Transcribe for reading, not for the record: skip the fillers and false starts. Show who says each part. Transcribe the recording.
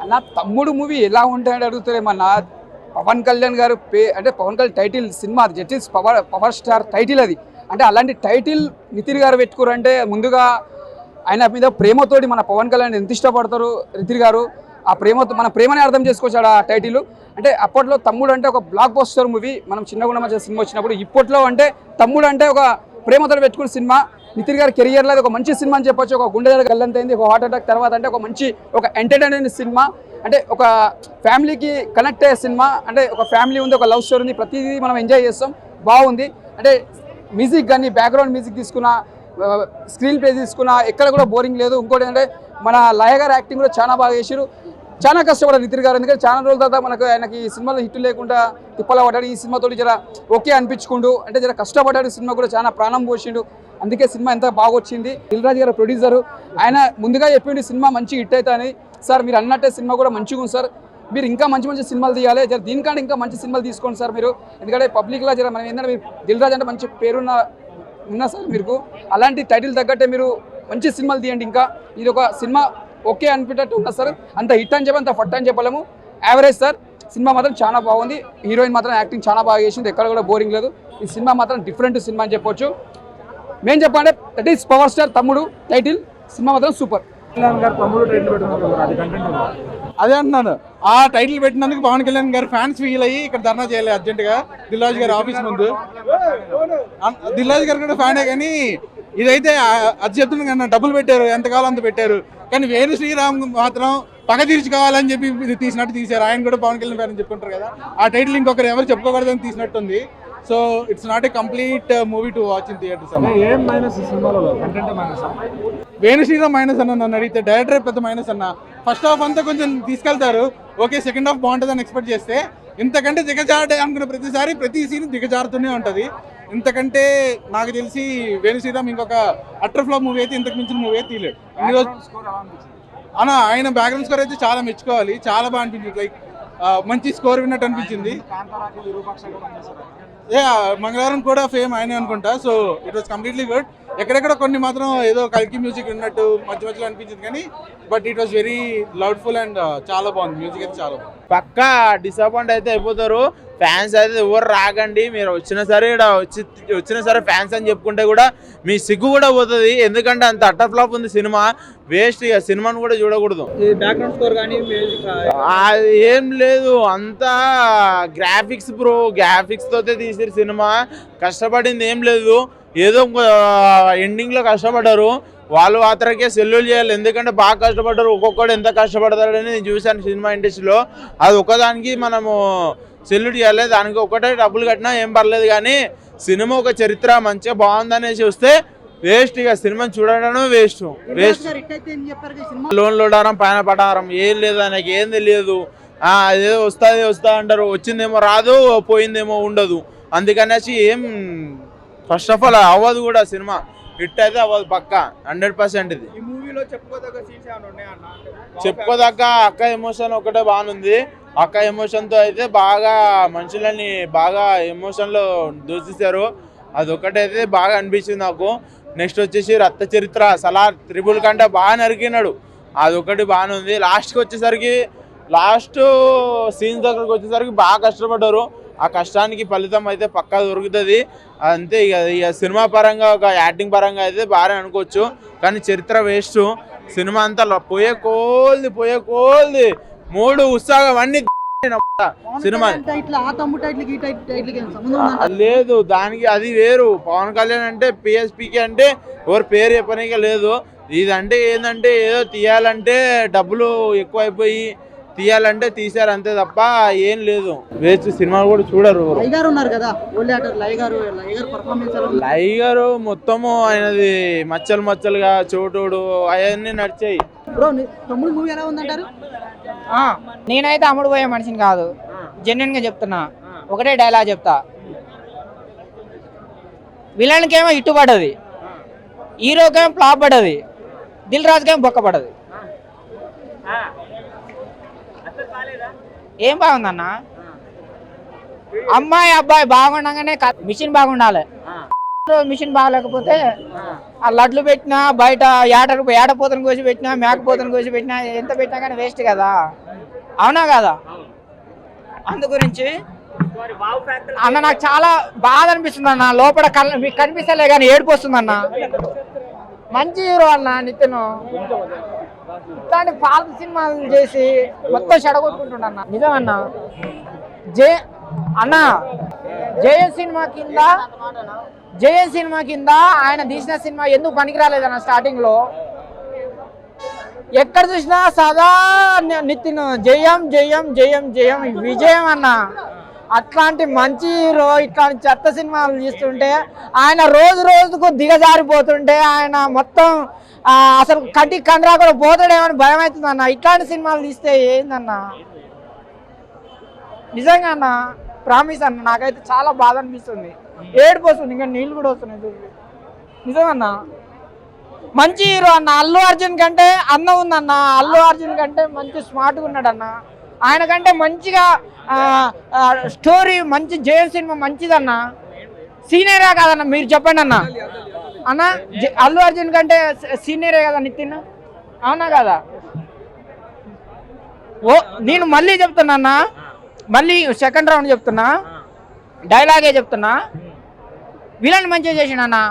Speaker 1: అన్న తమ్ముడు మూవీ ఎలా ఉంటాయని అడుగుతారేమన్నా. పవన్ కళ్యాణ్ గారు అంటే Pawan Kalyan title cinema justice power star title అది. అంటే అలాంటి టైటిల్ నితిన్ గారు పెట్టుకోరంటే ముందుగా ఆయన మీద ప్రేమతోటి మన పవన్ కళ్యాణ్ ఎంత ఇష్టపడతారు నితిన్ గారు. ఆ ప్రేమతో మన ప్రేమని అర్థం చేసుకోవచ్చాడు ఆ టైటిల్. అంటే అప్పట్లో తమ్ముడు అంటే ఒక బ్లాక్ బస్టర్ మూవీ. మనం చిన్నగా ఉన్న సినిమా వచ్చినప్పుడు ఇప్పట్లో అంటే తమ్ముడు అంటే ఒక ప్రేమతో పెట్టుకున్న సినిమా. నితిన్ గారి కెరియర్లో ఒక మంచి సినిమా అని చెప్పొచ్చు. ఒక గుండె గల్లంతైంది, ఒక హార్ట్ అటాక్ తర్వాత అంటే ఒక మంచి ఒక ఎంటర్టైన్మెంట్ సినిమా. అంటే ఒక ఫ్యామిలీకి కనెక్ట్ అయ్యే సినిమా. అంటే ఒక ఫ్యామిలీ ఉంది, ఒక లవ్ స్టోరీ ఉంది, ప్రతిదీ మనం ఎంజాయ్ చేస్తాం. బాగుంది. అంటే మ్యూజిక్ కానీ బ్యాక్గ్రౌండ్ మ్యూజిక్ తీసుకున్న, స్క్రీన్ ప్లే తీసుకున్న ఎక్కడ కూడా బోరింగ్ లేదు. ఇంకోటి ఏంటంటే మన లయ గారు యాక్టింగ్ కూడా చాలా బాగా చేశారు. చాలా కష్టపడ్డారు నితిన్ గారు. ఎందుకంటే చాలా రోజుల తర్వాత మనకు ఆయనకి ఈ సినిమాలో హిట్ లేకుండా తిప్పలా పడ్డాడు. ఈ సినిమాతో జర ఓకే అనిపించుకుంటూ అంటే జర కష్టపడ్డాడు. సినిమా కూడా చాలా ప్రాణం పోసిండు. అందుకే సినిమా ఎంత బాగా వచ్చింది. దిల్ రాజు గారు ప్రొడ్యూసరు. ఆయన ముందుగా చెప్పిండు సినిమా మంచి హిట్ అవుతా అని. సార్ మీరు అన్నట్టే సినిమా కూడా మంచిగా ఉంది సార్. మీరు ఇంకా మంచి మంచి సినిమాలు తీయాలి. జర దీనికంటే ఇంకా మంచి సినిమాలు తీసుకోండి సార్ మీరు. ఎందుకంటే పబ్లిక్లో జర మనం ఏంటంటే మీరు దిల్ రాజు అంటే మంచి పేరున్న సార్ మీకు. అలాంటి టైటిల్ తగ్గట్టే మీరు మంచి సినిమాలు తీయండి. ఇంకా ఇది ఒక సినిమా ఓకే అనిపించేటట్టు ఉన్నా సార్. అంత హిట్ అని చెప్పి అంత ఫట్ అని చెప్పలేము. Average sir. సినిమా మాత్రం చాలా బాగుంది. హీరోయిన్ మాత్రం యాక్టింగ్ చాలా బాగా చేసింది. ఎక్కడ కూడా బోరింగ్ లేదు. ఈ సినిమా మాత్రం డిఫరెంట్ సినిమా అని చెప్పొచ్చు. మేము చెప్పండి దట్ ఈస్ పవర్ స్టార్ తమ్ముడు టైటిల్. సినిమా మాత్రం సూపర్.
Speaker 2: అదే అంటున్నాను, ఆ టైటిల్ పెట్టినందుకు పవన్ కళ్యాణ్ గారు ఫ్యాన్స్ ఫీల్ అయ్యి ఇక్కడ ధర్నా చేయాలి అర్జెంటుగా దిల్ రాజు గారి ఆఫీస్ ముందు. దిల్ రాజు గారు కూడా ఫ్యానే, కానీ ఇదైతే అది చెప్తున్నాను కన్నా డబ్బులు పెట్టారు, ఎంతకాలం అంత పెట్టారు. కానీ వేణు శ్రీరామ్ మాత్రం పగ తీర్చుకోవాలని చెప్పి తీసినట్టు తీశారు. ఆయన కూడా పవన్ కళ్యాణ్ ఫ్యాన్ అని చెప్పుకుంటారు కదా. ఆ టైటిల్ ఇంకొకరు ఎవరు చెప్పుకోకూడదని తీసినట్టుంది. So it's not a complete movie to watch in theaters. Venu Sriram minus అన్న నన్ను అడిగితే, డైరెక్టర్ పెద్ద మైనస్ అన్న. ఫస్ట్ హాఫ్ అంతా కొంచెం తీసుకెళ్తారు, ఓకే. సెకండ్ హాఫ్ బాగుంటుందని ఎక్స్పెక్ట్ చేస్తే ఇంతకంటే దిగజారే అనుకున్న ప్రతి సీన్ దిగజారుతూనే ఉంటుంది. ఇంతకంటే నాకు తెలిసి వేణు శ్రీరామ్ ఇంకొక అట్టర్ ఫ్లాప్ మూవీ అయితే ఇంతకు మించిన మూవీ అయితే తీయలేడు. ఆయన బ్యాక్గ్రౌండ్ స్కోర్ అయితే చాలా మెచ్చుకోవాలి. చాలా బాగా అనిపించింది. లైక్ మంచి స్కోర్ విన్నట్టు అనిపించింది. మంగళవారం కూడా ఫేమ్ ఆయన అనుకుంటా. So it was completely good. ఎక్కడెక్కడ కొన్ని మాత్రం ఏదో కల్కి మ్యూజిక్ ఉన్నట్టు మధ్య మధ్యలో అనిపించింది, కానీ బట్ ఇట్ వాస్ వెరీ లౌడ్ఫుల్ అండ్ చాలా బాగుంది. మ్యూజిక్ అయితే చాలా బాగుంది.
Speaker 3: పక్కా డిసప్పాయింట్ అయితే అయిపోతారు ఫ్యాన్స్. అయితే ఎవరు రాకండి. మీరు వచ్చినా సరే వచ్చినా సరే ఫ్యాన్స్ అని చెప్పుకుంటే కూడా మీ సిగ్గు కూడా పోతుంది. ఎందుకంటే అంత అట్టర్ ఫ్లాప్ ఉంది సినిమా. వేస్ట్. ఇక సినిమాను కూడా చూడకూడదు.
Speaker 1: బ్యాక్గ్రౌండ్ స్కోర్ కానీ
Speaker 3: ఏం లేదు, అంతా గ్రాఫిక్స్ బ్రో. గ్రాఫిక్స్ తోతే తీసారు సినిమా. కష్టపడింది ఏం లేదు. ఏదో ఎండింగ్ లో కష్టపడ్డారు. వాళ్ళు మాత్రకే సెల్యూల్ చేయాలి. ఎందుకంటే బాగా కష్టపడ్డారు. ఒక్కొక్కడు ఎంత కష్టపడతాడని నేను చూశాను సినిమా ఇండస్ట్రీలో. అది ఒకదానికి మనము సెల్యూట్ చేయాలి. దానికి ఒకటే డబ్బులు కట్టినా ఏం పర్లేదు, కానీ సినిమా ఒక చరిత్ర మంచిగా బాగుందనేసి వస్తే వేస్ట్. ఇక సినిమాని చూడడం వేస్ట్. లోన్ లోడారం పైన పడారం ఏం లేదు. ఆయనకి ఏం తెలియదు. అదేదో వస్తా అంటారు. వచ్చిందేమో రాదు, పోయిందేమో ఉండదు. అందుకనేసి ఏం ఫస్ట్ ఆఫ్ ఆల్ అవ్వదు కూడా. సినిమా హిట్ అయితే అవ్వదు పక్కా 100%. ఇది చెప్పుకోదక్క అక్క ఎమోషన్ ఒకటే బాగుంది. అక్క ఎమోషన్తో అయితే బాగా మనుషులని బాగా ఎమోషన్లో దూషిస్తారు. అదొకటైతే బాగా అనిపించింది నాకు. నెక్స్ట్ వచ్చేసి రక్త చరిత్ర సలార్ త్రిబుల్ కంటే బాగా నరికినాడు. అదొకటి బాగానే ఉంది. లాస్ట్ సీన్స్ దగ్గరకు వచ్చేసరికి బాగా కష్టపడ్డారు. ఆ కష్టానికి ఫలితం అయితే పక్కా దొరుకుతుంది. అంతే. ఇక సినిమా పరంగా ఒక యాక్టింగ్ పరంగా అయితే బాగానే అనుకోవచ్చు, కానీ చరిత్ర వేస్ట్. సినిమా అంతా పోయే కోల్ది మూడు ఉత్సాహం అన్ని సినిమా లేదు. దానికి అది వేరు. పవన్ కళ్యాణ్ అంటే పిఎస్పీకి అంటే ఎవరు పేరు చెప్పనీక లేదు. ఇదంటే ఏంటంటే ఏదో తీయాలంటే డబ్బులు ఎక్కువైపోయి తీయాలంటే తీశారు అంతే తప్ప ఏం లేదు. వేస్ట్. సినిమాలు కూడా చూడరు. లై గారు మొత్తము ఆయనది మచ్చలుగా చోటుడు అవన్నీ నడిచాయి.
Speaker 4: నేనైతే అమ్ముడు పోయే మనిషిని కాదు, జెన్యున్ గా చెప్తున్నా. ఒకటే డైలాగ్ చెప్తా. విలన్కేమో ఇట్టు పడ్డది, హీరోకేమో ఫ్లాప్ పడ్డది, దిల్ రాజుకేమో బొక్క పడ్డది. ఏం బాగుందన్న? అమ్మాయి అబ్బాయి బాగుండగానే మిషన్ బాగుండాలి. మిషన్ బాగాలేకపోతే ఆ లడ్లు పెట్టినా బయట ఏడపోతను కోసి పెట్టినా మేకపోతను కోసి పెట్టినా ఎంత పెట్టినా కానీ వేస్ట్ కదా, అవునా కదా? అందు గురించి అన్న నాకు చాలా బాధ అనిపిస్తుంది అన్న, లోపల మీకు కనిపిస్తలే కానీ ఏడుపు వస్తుంది అన్న. మంచి హీరో అన్న నితిన్, ఇట్లాంటి పాత సినిమాలు చేసి మొత్తం చెడగొట్టుకుంటున్నా నిజం అన్న. అన్న జయం సినిమా కింద ఆయన తీసిన సినిమా ఎందుకు పనికిరాలేదన్న? స్టార్టింగ్ లో ఎక్కడ చూసినా సదా నితిన్ జయం జయం జయం జయం విజయం అన్న. అట్లాంటి మంచి హీరో ఇట్లాంటి చెత్త సినిమాలు తీస్తుంటే, ఆయన రోజు రోజుకు దిగజారిపోతుంటే, ఆయన మొత్తం అసలు కంటికి కండ్రా కూడా పోతాడేమని భయం అవుతుంది అన్న. ఇట్లాంటి సినిమాలు తీస్తే ఏందన్న? నిజంగా అన్న, ప్రామిస్ అన్న, నాకైతే చాలా బాధ అనిపిస్తుంది, ఏడుపు వస్తుంది, ఇంకా నీళ్ళు కూడా వస్తున్నాయి చూసి. నిజమన్నా మంచి హీరో అన్న. అల్లు అర్జున్ కంటే అందం ఉందన్న, అల్లు అర్జున్ కంటే మంచి స్మార్ట్గా ఉన్నాడన్న. ఆయన కంటే మంచిగా స్టోరీ మంచి జయం సినిమా మంచిదన్న. సీనియరే కాదన్న, మీరు చెప్పండి అన్న. అన్న అల్లు అర్జున్ కంటే సీనియరే కదా నితిన్, అవునా కదా? ఓ నేను మళ్ళీ చెప్తున్నా అన్న, మళ్ళీ సెకండ్ రౌండ్ చెప్తున్నా, డైలాగే చెప్తున్నా, విలన్ మంచిగా చేసిండు అన్న.